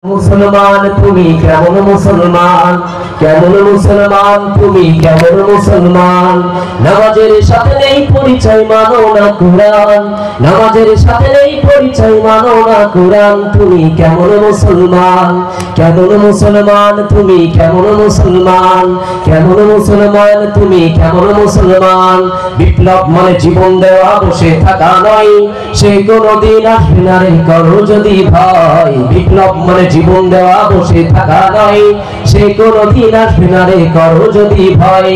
মুসলমান তুমি কেমন মুসলমান, কেমন মুসলমান তুমি কেমন মুসলমান। নামাজের সাথে নেই পরিচয় মানো না কুরআন, নামাজের সাথে নেই পরিচয় মানো না কুরআন। তুমি কেমন মুসলমান, কেমন মুসলমান তুমি কেমন মুসলমান, কেমন মুসলমান তুমি কেমন মুসলমান। বিপ্লব মানে জীবন দেওয়া বসে থাকা নয়, সে কোনদিন আসবে না রে করো যদি ভয়। বিপ্লব মানে জীবন দেওয়া বসে থাকা নয়, সে কোনদিন আসবে না রে করো যদি ভয়।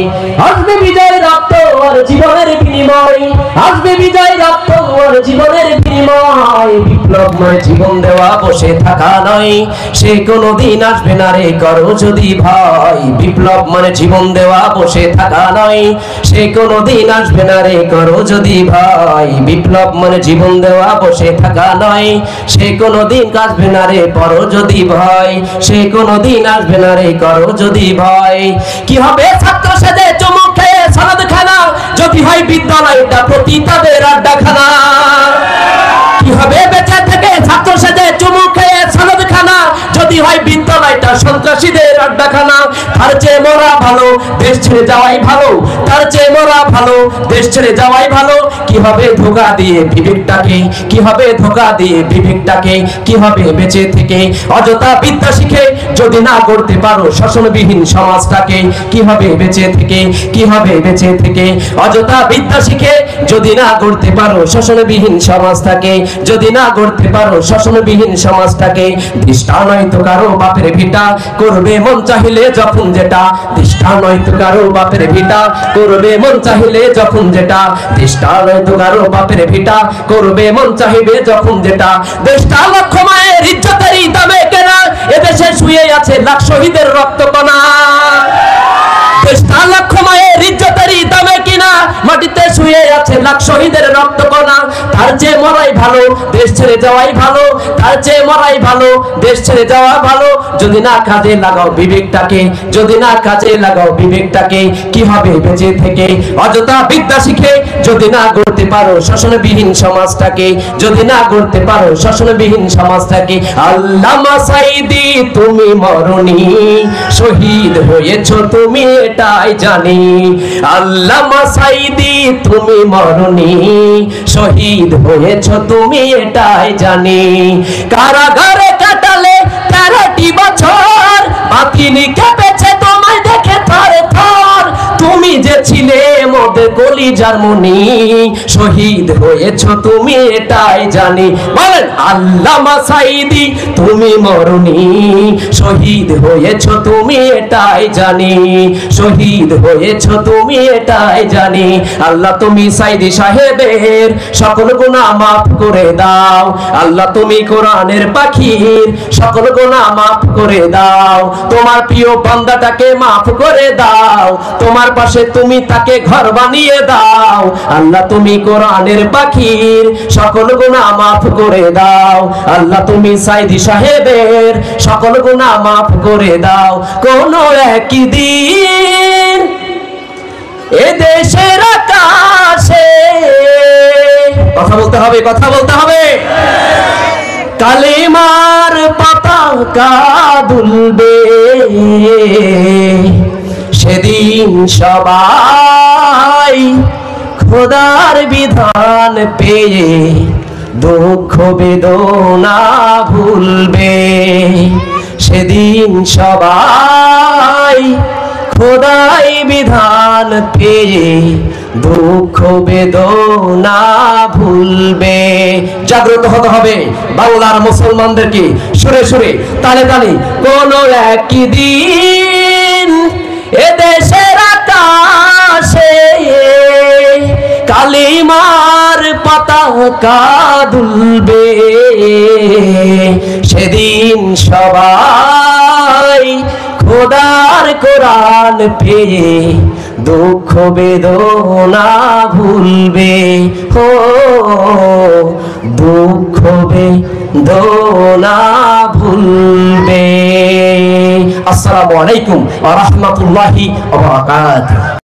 আসবে বিজয় রক্ত আর জীবনের বিনিময়, আসবে বিজয় রক্ত আর জীবনের বিনিময়। বিপ্লব মানে জীবন দেওয়া বসে থাকা নয়, সে কোনদিন আসবে না রে করো যদি ভয়। বিপ্লব মানে জীবন দেওয়া বসে থাকা নয়, সে কোনদিন আসবে না রে করো যদি ভয়। বিপ্লব মানে জীবন দেওয়া বসে থাকা নয়, সে কোনদিন আসবে না রে করো যদি ভয়, সে কোনদিন আসবে না রে করো যদি ভয়। কি হবে ছাত্র সেজে চুমুক খেয়ে সনদ খানা, যদি হয় বিদ্যালয়টা পতিতাদের আড্ডাখানা। কি হবে বেঁচে থেকে ছাত্র সেজে চুমুক খেয়ে সনদ খানা, যদি হয় বিদ্যালয়টা সন্ত্রাসীদের আড্ডাখানা। তার চেয়ে মরা ভালো দেশ ছেড়ে যাওয়াই ভালো, তার চেয়ে মরা ভালো দেশ ছেড়ে যাওয়াই ভালো। কি হবে ধোঁকা দিয়ে বিবেকটাকে, কি হবে ধোঁকা দিয়ে বিবেকটাকে। কি হবে বেঁচে থেকে অযথা বিদ্যা শিখে, যদি না করতে পারো শাসনবিহীন সমাজটাকে। কি হবে বেঁচে থেকে, কি হবে বেঁচে থেকে অযথা বিদ্যা শিখে, যদি না করতে পারো শাসনবিহীন সমাজটাকে, যদি না করতে পারো শাসনবিহীন সমাজটাকে। দৃষ্টা নয় তো কারো বাপের ভিটা, করবে মন চাহিলে যখন যেটা। দৃষ্টা নয় তো কারো বাপের ভিটা, করবে মন চাহিলে যখন যেটা। দৃষ্টা নয় তো কারো বাপের ভিটা, করবে মন চাহিবে যখন যেটা। দেশটা লক্ষ মায়ের ইজ্জতেরই দামে কেনা, এদেশে শুয়ে আছে লাখ শহীদের রক্তকণা। দেশটা লক্ষ মায়ের ইজ্জতেরই দামে কিনা, মাটিতে শুয়ে আছে লাখ শহীদের রক্তকণা। তার চেয়ে মরাই ভালো দেশ ছেড়ে যাওয়াই ভালো, তার চেয়ে মরাই ভালো দেশ ছেড়ে যাওয়া ভালো। যদি না কাজে লাগাও বিবেকটাকে, যদি না কাজে লাগাও বিবেকটাকে। কি হবে বেঁচে থেকে অযথা বিদ্যা শিখে, যদি না করতে পারো শাসনবিহীন সমাজটাকে, যদি না করতে পারো শাসনবিহীন সমাজটাকে। আল্লামা সাঈদী তুমি মরনি, শহীদ হয়েছ তুমি এটাই জানি। আল্লামা সাঈদী তুমি মরনি, শহীদ হয়েছ তুমি এটাই জানি। কারাগারে কাটালে 13টি বছর, বাতিনি কেঁপেছে তোমায় দেখে থরে থর। তুমি যে ছিলে মোদের কলিজার মনি, শহীদ হয়েছ তুমি এটাই জানি। বলেন আল্লামা সাঈদী তুমি মরনি, শহীদ হয়েছ তুমি এটাই জানি, শহীদ হয়েছ তুমি এটাই জানি। আল্লাহ তুমি সাঈদী সাহেবের সকল গুনাহ মাফ করে দাও, আল্লাহ তুমি কোরআনের পাখির সকল গুনাহ মাফ করে দাও। তোমার প্রিয় বান্দাটাকে মাফ করে দাও, তোমার পাশে তুমি তাকে ঘর বানিয়ে দাও। আল্লাহ তুমি কোরআনের পাখির সকল গুনাহ মাফ করে দাও, আল্লাহ তুমি সাঈদী সাহেবের সকল গুনাহ মাফ করে দাও। কোন একদিন এ দেশের আকাশে, কথা বলতে হবে, কথা বলতে হবে, কালিমার পতাকা দুলবে। সেদিন সবাই খোদার বিধান পেয়ে দুঃখ বেদনা ভুলবে। সেদিন সবাই খোদাই বিধান পেয়ে দুঃখ বেদনা ভুলবে। জাগ্রত হতে হবে বাংলার মুসলমানদেরকে, সুরে সুরে তালে তালে। কোন একদিন এ দেশের আকাশে কালিমার পতাকা দুলবে। সেদিন সবাই খোদার কোরআন পেয়ে দুঃখ বেদনা ভুলবে। হো দুঃখ বেদনা ভুলবে। আসসালামু আলাইকুম ওয়া রাহমাতুল্লাহি ওয়া বারাকাতুহু।